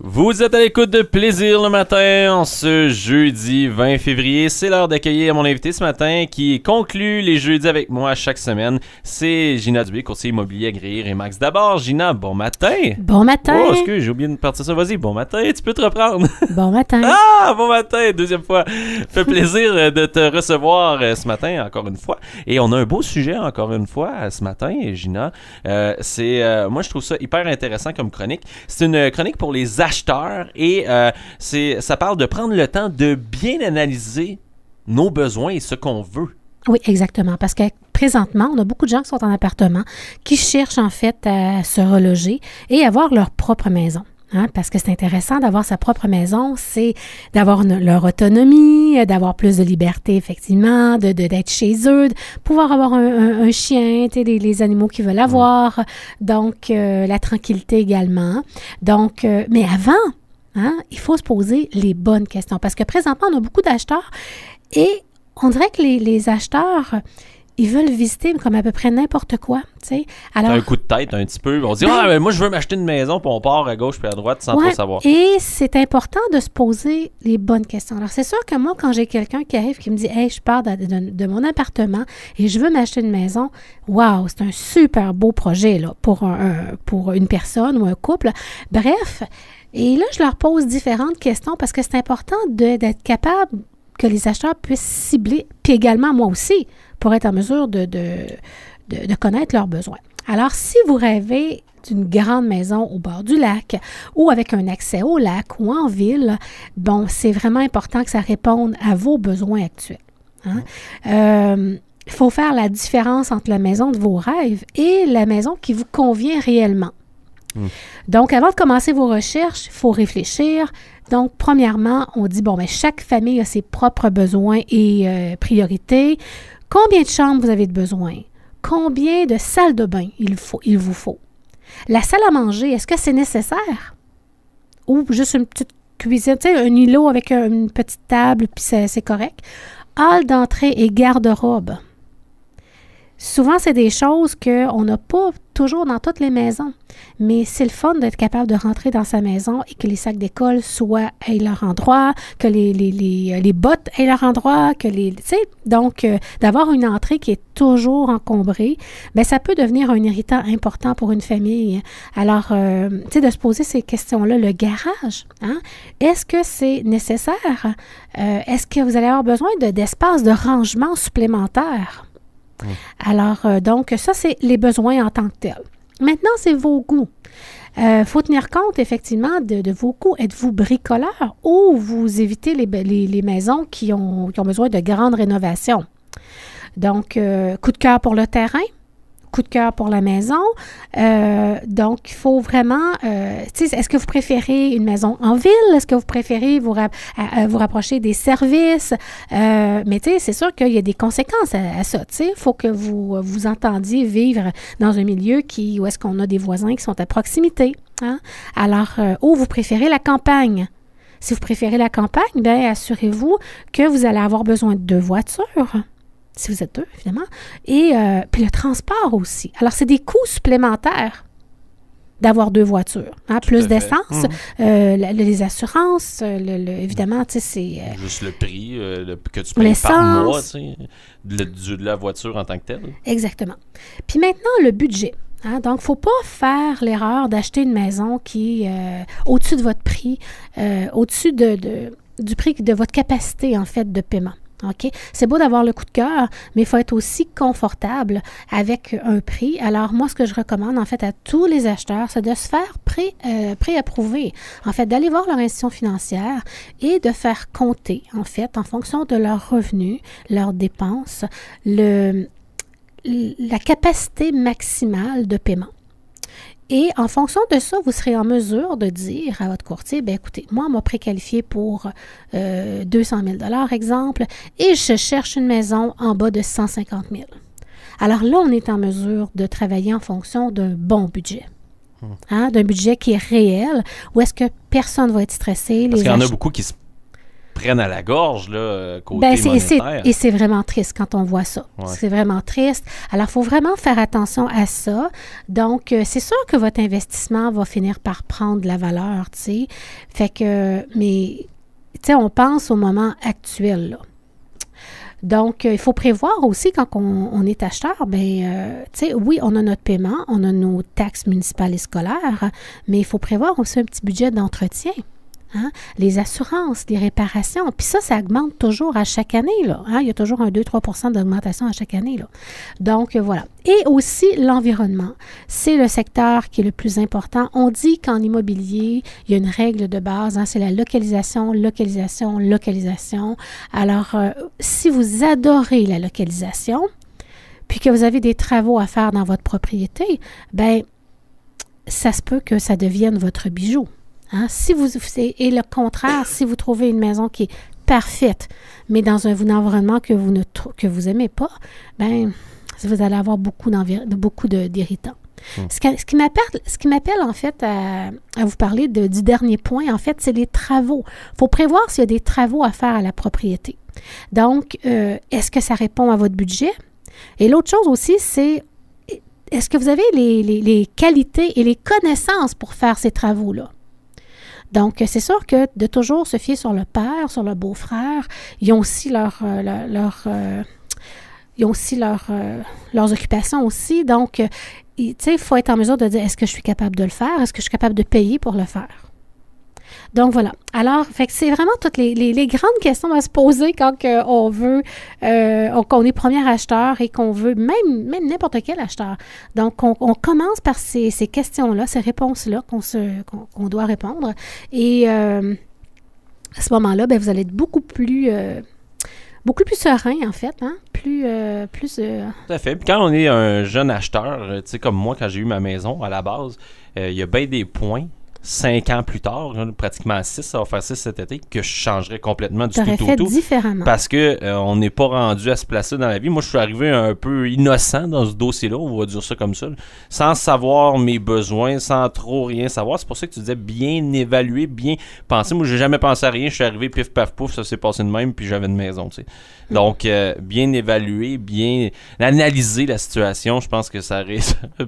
Vous êtes à l'écoute de Plaisir le matin en ce jeudi 20 février. C'est l'heure d'accueillir mon invité ce matin qui conclut les jeudis avec moi chaque semaine. C'est Gina Dubé, conseiller immobilier agréé Remax. D'abord, Gina, bon matin. Bon matin. Oh, excuse, j'ai oublié de partir ça. Vas-y, bon matin, tu peux te reprendre. Bon matin. Ah, bon matin, deuxième fois. Fait plaisir de te recevoir ce matin, encore une fois. Et on a un beau sujet, encore une fois, ce matin, Gina. Moi, je trouve ça hyper intéressant comme chronique. C'est une chronique pour les acheteurs et ça parle de prendre le temps de bien analyser nos besoins et ce qu'on veut. Oui, exactement. Parce que présentement, on a beaucoup de gens qui sont en appartement, qui cherchent en fait à se reloger et avoir leur propre maison. Hein, parce que c'est intéressant d'avoir sa propre maison, c'est d'avoir leur autonomie, d'avoir plus de liberté, effectivement, d'être chez eux, de pouvoir avoir un chien, les animaux qu'ils veulent avoir, donc la tranquillité également. Donc, mais avant, hein, il faut se poser les bonnes questions. Parce que présentement, on a beaucoup d'acheteurs et on dirait que les acheteurs, ils veulent visiter comme à peu près n'importe quoi, tu sais. Alors, un coup de tête un petit peu. On se dit, mais moi, je veux m'acheter une maison, puis on part à gauche puis à droite sans trop savoir. Et c'est important de se poser les bonnes questions. Alors, c'est sûr que moi, quand j'ai quelqu'un qui arrive qui me dit, « Hey, je pars de mon appartement et je veux m'acheter une maison. » Wow, c'est un super beau projet là, pour une personne ou un couple. Bref, et là, je leur pose différentes questions parce que c'est important d'être capable que les acheteurs puissent cibler, puis également moi aussi, pour être en mesure de connaître leurs besoins. Alors, si vous rêvez d'une grande maison au bord du lac ou avec un accès au lac ou en ville, bon, c'est vraiment important que ça réponde à vos besoins actuels. Hein? Il faut faire la différence entre la maison de vos rêves et la maison qui vous convient réellement. Donc, avant de commencer vos recherches, il faut réfléchir. Donc, premièrement, on dit, bon, mais chaque famille a ses propres besoins et priorités. Combien de chambres vous avez de besoin? Combien de salles de bain il vous faut? La salle à manger, est-ce que c'est nécessaire? Ou juste une petite cuisine, tu sais, un îlot avec une petite table, puis c'est correct. Hall d'entrée et garde-robe. Souvent, c'est des choses qu'on n'a pas toujours dans toutes les maisons, mais c'est le fun d'être capable de rentrer dans sa maison et que les sacs d'école aient leur endroit, que les bottes aient leur endroit, que donc d'avoir une entrée qui est toujours encombrée, bien, ça peut devenir un irritant important pour une famille. Alors, tu sais, de se poser ces questions-là, le garage, hein? Est-ce que c'est nécessaire? Est-ce que vous allez avoir besoin d'espace de rangement supplémentaire? Alors, donc, ça, c'est les besoins en tant que tels. Maintenant, c'est vos goûts. Faut tenir compte, effectivement, de vos goûts. Êtes-vous bricoleur ou vous évitez les maisons qui ont besoin de grandes rénovations? Donc, coup de cœur pour le terrain, coup de cœur pour la maison. Donc, il faut vraiment, tu sais, est-ce que vous préférez une maison en ville? Est-ce que vous préférez vous rapprocher des services? Mais tu sais, c'est sûr qu'il y a des conséquences à ça. Tu sais, il faut que vous entendiez vivre dans un milieu où est-ce qu'on a des voisins qui sont à proximité. Hein? Alors, ou vous préférez la campagne? Si vous préférez la campagne, bien, assurez-vous que vous allez avoir besoin de 2 voitures. Si vous êtes 2, évidemment, et puis le transport aussi. Alors, c'est des coûts supplémentaires d'avoir 2 voitures. Hein? Plus d'essence, les assurances, évidemment, tu sais, c'est... juste le prix que tu payes par mois, tu sais, de la voiture en tant que telle. Exactement. Puis maintenant, le budget. Hein? Donc, il ne faut pas faire l'erreur d'acheter une maison qui est au-dessus de votre prix, au-dessus du prix de votre capacité, en fait, de paiement. OK? C'est beau d'avoir le coup de cœur, mais il faut être aussi confortable avec un prix. Alors, moi, ce que je recommande, en fait, à tous les acheteurs, c'est de se faire pré-approuver. En fait, d'aller voir leur institution financière et de faire compter, en fait, en fonction de leurs revenus, leurs dépenses, la capacité maximale de paiement. Et en fonction de ça, vous serez en mesure de dire à votre courtier, bien écoutez, moi, on m'a préqualifié pour 200 000 $, exemple, et je cherche une maison en bas de 150 000 $. Alors là, on est en mesure de travailler en fonction d'un bon budget. Hein, d'un budget qui est réel, où est-ce que personne ne va être stressé. Parce qu'il y en a beaucoup qui se prennent à la gorge, là, côté Ben, monétaire. et c'est vraiment triste quand on voit ça. Ouais. C'est vraiment triste. Alors, il faut vraiment faire attention à ça. Donc, c'est sûr que votre investissement va finir par prendre de la valeur, tu sais. Fait que, mais, tu sais, on pense au moment actuel, là. Donc, il faut prévoir aussi quand on est acheteur, bien, tu sais, oui, on a notre paiement, on a nos taxes municipales et scolaires, mais il faut prévoir aussi un petit budget d'entretien. Hein? Les assurances, les réparations. Puis ça augmente toujours à chaque année, là. Hein? Il y a toujours un 2-3 % d'augmentation à chaque année, là. Donc, voilà. Et aussi, l'environnement. C'est le secteur qui est le plus important. On dit qu'en immobilier, il y a une règle de base, hein? C'est la localisation, localisation, localisation. Alors, si vous adorez la localisation, puis que vous avez des travaux à faire dans votre propriété, bien, ça se peut que ça devienne votre bijou. Hein? Et le contraire, si vous trouvez une maison qui est parfaite, mais dans un environnement que vous n'aimez pas, ben vous allez avoir beaucoup d'irritants. Ce qui m'appelle, en fait, à vous parler du dernier point, en fait, c'est les travaux. Il faut prévoir s'il y a des travaux à faire à la propriété. Donc, est-ce que ça répond à votre budget? Et l'autre chose aussi, c'est est-ce que vous avez les qualités et les connaissances pour faire ces travaux-là? Donc, c'est sûr que de toujours se fier sur le père, sur le beau-frère, ils ont aussi leurs occupations aussi. Donc, tu sais, il faut être en mesure de dire, est-ce que je suis capable de le faire? Est-ce que je suis capable de payer pour le faire? Donc, voilà. Alors, fait que c'est vraiment toutes les grandes questions à se poser quand on veut, qu'on est premier acheteur et qu'on veut, même n'importe quel acheteur. Donc, on commence par ces questions-là, ces réponses-là qu'on doit répondre. Et à ce moment-là, bien, vous allez être beaucoup plus serein, en fait, hein? Plus Tout à fait. Puis quand on est un jeune acheteur, tu sais, comme moi, quand j'ai eu ma maison, à la base, il y a bien des points 5 ans plus tard, pratiquement 6, ça va faire 6 cet été, que je changerais complètement du tout. Différemment. Parce que on n'est pas rendu à se placer dans la vie. Moi, je suis arrivé un peu innocent dans ce dossier-là, on va dire ça comme ça, sans savoir mes besoins, sans trop rien savoir. C'est pour ça que tu disais bien évaluer, bien penser. Moi, j'ai jamais pensé à rien. Je suis arrivé, pif, paf, pouf, ça s'est passé de même, puis j'avais une maison, tu sais. Donc, bien évaluer, bien analyser la situation, je pense que ça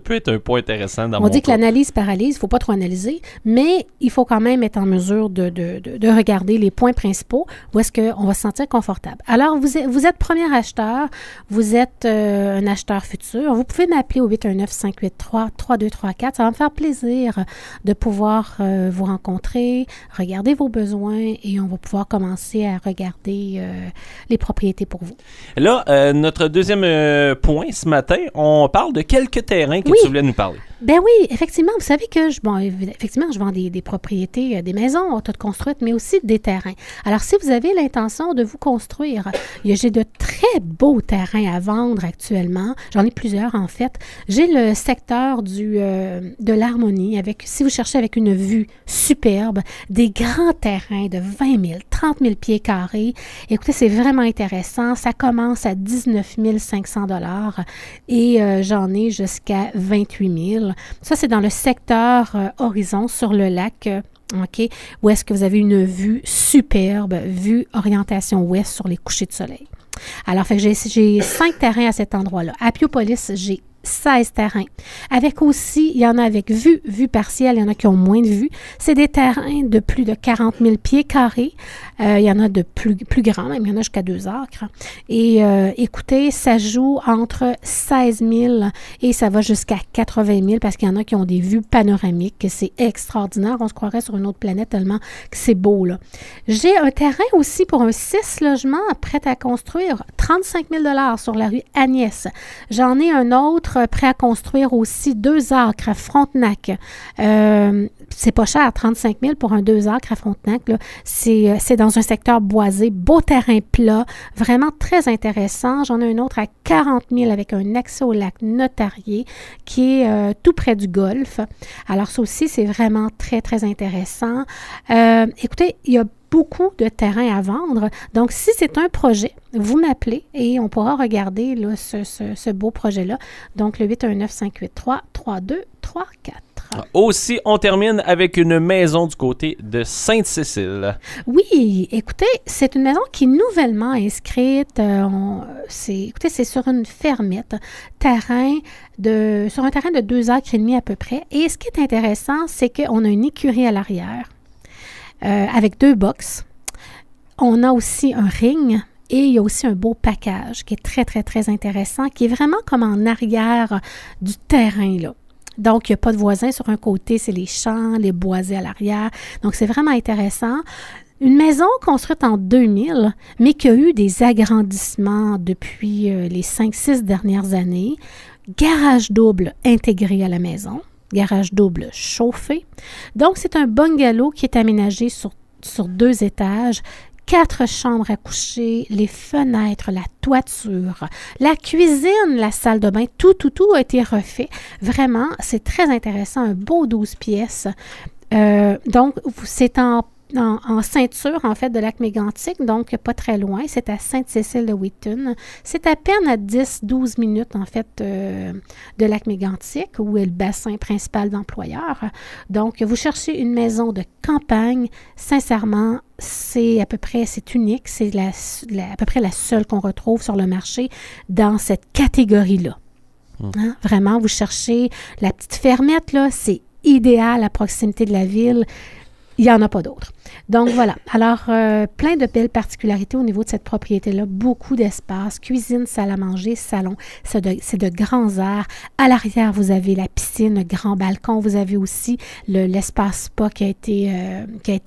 peut être un point intéressant dans mon On dit que cas. l'analyse paralyse, il ne faut pas trop analyser, mais il faut quand même être en mesure de regarder les points principaux où est-ce qu'on va se sentir confortable. Alors, vous êtes premier acheteur, vous êtes un acheteur futur, vous pouvez m'appeler au 819-583-3234. Ça va me faire plaisir de pouvoir vous rencontrer, regarder vos besoins et on va pouvoir commencer à regarder les propriétés pour vous. Là, notre deuxième point ce matin, on parle de quelques terrains que tu voulais nous parler. Ben oui, effectivement, vous savez que je vends des propriétés, des maisons toutes construites, mais aussi des terrains. Alors, si vous avez l'intention de vous construire, j'ai de très beaux terrains à vendre actuellement. J'en ai plusieurs, en fait. J'ai le secteur de l'Harmonie, si vous cherchez avec une vue superbe, des grands terrains de 20 000, 30 000 pieds carrés. Écoutez, c'est vraiment intéressant. Ça commence à 19 500 $ et j'en ai jusqu'à 28 000. Ça, c'est dans le secteur Horizon sur le lac, OK, où est-ce que vous avez une vue superbe, vue orientation ouest sur les couchers de soleil. Alors, fait que j'ai 5 terrains à cet endroit-là. À Piopolis, j'ai 16 terrains. Avec aussi, il y en a avec vue partielle, il y en a qui ont moins de vue. C'est des terrains de plus de 40 000 pieds carrés. Il y en a de plus grands, même il y en a jusqu'à 2 acres. Et écoutez, ça joue entre 16 000 et ça va jusqu'à 80 000 parce qu'il y en a qui ont des vues panoramiques. C'est extraordinaire. On se croirait sur une autre planète tellement que c'est beau, là. J'ai un terrain aussi pour un 6 logements prêt à construire, 35 000 $ sur la rue Agnès. J'en ai un autre prêt à construire aussi 2 acres à Frontenac. C'est pas cher, 35 000 pour un 2 acres à Frontenac. Là. C'est dans un secteur boisé, beau terrain plat, vraiment très intéressant. J'en ai un autre à 40 000 avec un accès au lac Notarié qui est tout près du golfe. Alors ça aussi, c'est vraiment très, très intéressant. Écoutez, il y a beaucoup de terrain à vendre. Donc, si c'est un projet, vous m'appelez et on pourra regarder là, ce beau projet-là. Donc, le 819-583-3234. autres. Aussi, on termine avec une maison du côté de Sainte-Cécile. Oui, écoutez, c'est une maison qui est nouvellement inscrite. C'est sur une fermette, sur un terrain de 2 acres et demi à peu près. Et ce qui est intéressant, c'est qu'on a une écurie à l'arrière avec 2 boxes. On a aussi un ring. Et il y a aussi un beau package qui est très, très, très intéressant, qui est vraiment comme en arrière du terrain, là. Donc, il n'y a pas de voisins sur un côté, c'est les champs, les boisés à l'arrière. Donc, c'est vraiment intéressant. Une maison construite en 2000, mais qui a eu des agrandissements depuis les 5-6 dernières années. Garage double intégré à la maison. Garage double chauffé. Donc, c'est un bungalow qui est aménagé sur 2 étages. 4 chambres à coucher, les fenêtres, la toiture, la cuisine, la salle de bain, tout a été refait. Vraiment, c'est très intéressant, un beau 12 pièces. Donc, c'est en ceinture, en fait, de Lac-Mégantic, donc pas très loin. C'est à Sainte-Cécile-de-Wheaton. C'est à peine à 10-12 minutes, en fait, de Lac-Mégantic, où est le bassin principal d'employeurs. Donc, vous cherchez une maison de campagne. Sincèrement, c'est unique. C'est à peu près la seule qu'on retrouve sur le marché dans cette catégorie-là. Hein? Vraiment, vous cherchez la petite fermette, là, c'est idéal à proximité de la ville. Il n'y en a pas d'autres. Donc, voilà. Alors, plein de belles particularités au niveau de cette propriété-là. Beaucoup d'espace, cuisine, salle à manger, salon. C'est de grands airs. À l'arrière, vous avez la piscine, le grand balcon. Vous avez aussi l'espace spa qui a été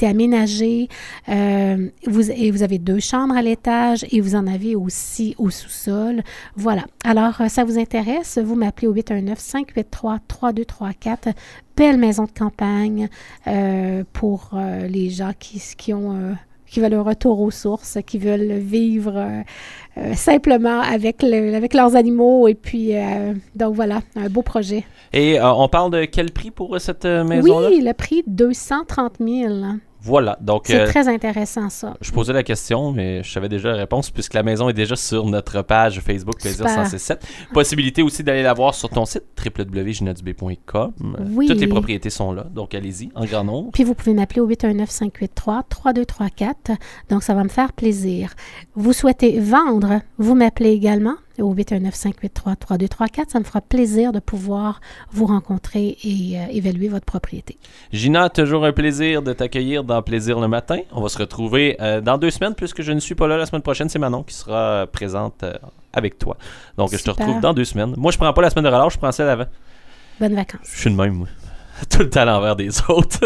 aménagé. Vous avez 2 chambres à l'étage et vous en avez aussi au sous-sol. Voilà. Alors, ça vous intéresse? Vous m'appelez au 819-583-3234. Belle maison de campagne pour les gens qui veulent un retour aux sources, qui veulent vivre simplement avec leurs animaux. Et puis, donc voilà, un beau projet. Et on parle de quel prix pour cette maison-là? Oui, le prix 230 000. Voilà, donc... C'est très intéressant, ça. Je posais la question, mais je savais déjà la réponse, puisque la maison est déjà sur notre page Facebook Plaisir 107. Possibilité aussi d'aller la voir sur ton site, www.ginadubé.com. Oui. Toutes les propriétés sont là, donc allez-y, en grand nombre. Puis vous pouvez m'appeler au 819-583-3234, donc ça va me faire plaisir. Vous souhaitez vendre, vous m'appelez également au 819-583-3234. Ça me fera plaisir de pouvoir vous rencontrer et évaluer votre propriété. Gina, toujours un plaisir de t'accueillir dans Plaisir le matin. On va se retrouver dans 2 semaines, puisque je ne suis pas là la semaine prochaine. C'est Manon qui sera présente avec toi. Donc, Super. Je te retrouve dans 2 semaines. Moi, je prends pas la semaine de relâche, je prends celle d'avant. Bonnes vacances. Je suis de même, moi. Tout le temps à l'envers des autres.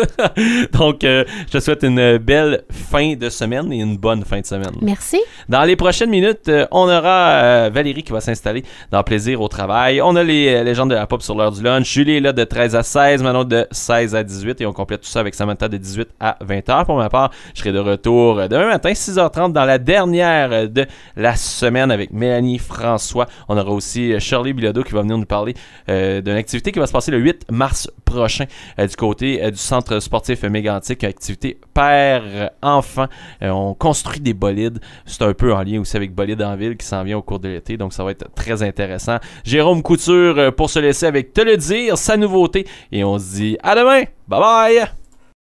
Donc, je te souhaite une belle fin de semaine et une bonne fin de semaine. Merci. Dans les prochaines minutes, on aura Valérie qui va s'installer dans Plaisir au travail. On a les légendes de la pop sur l'heure du lunch. Julie est là de 13 à 16, Manon de 16 à 18 et on complète tout ça avec Samantha de 18 à 20h. Pour ma part, je serai de retour demain matin, 6h30 dans la dernière de la semaine avec Mélanie François. On aura aussi Shirley Bilodeau qui va venir nous parler d'une activité qui va se passer le 8 mars prochain du côté du centre sportif Mégantic, activité père-enfant. On construit des bolides. C'est un peu en lien aussi avec Bolide en ville qui s'en vient au cours de l'été, donc ça va être très intéressant. Jérôme Couture pour se laisser avec Te le dire, sa nouveauté, et on se dit à demain. Bye bye!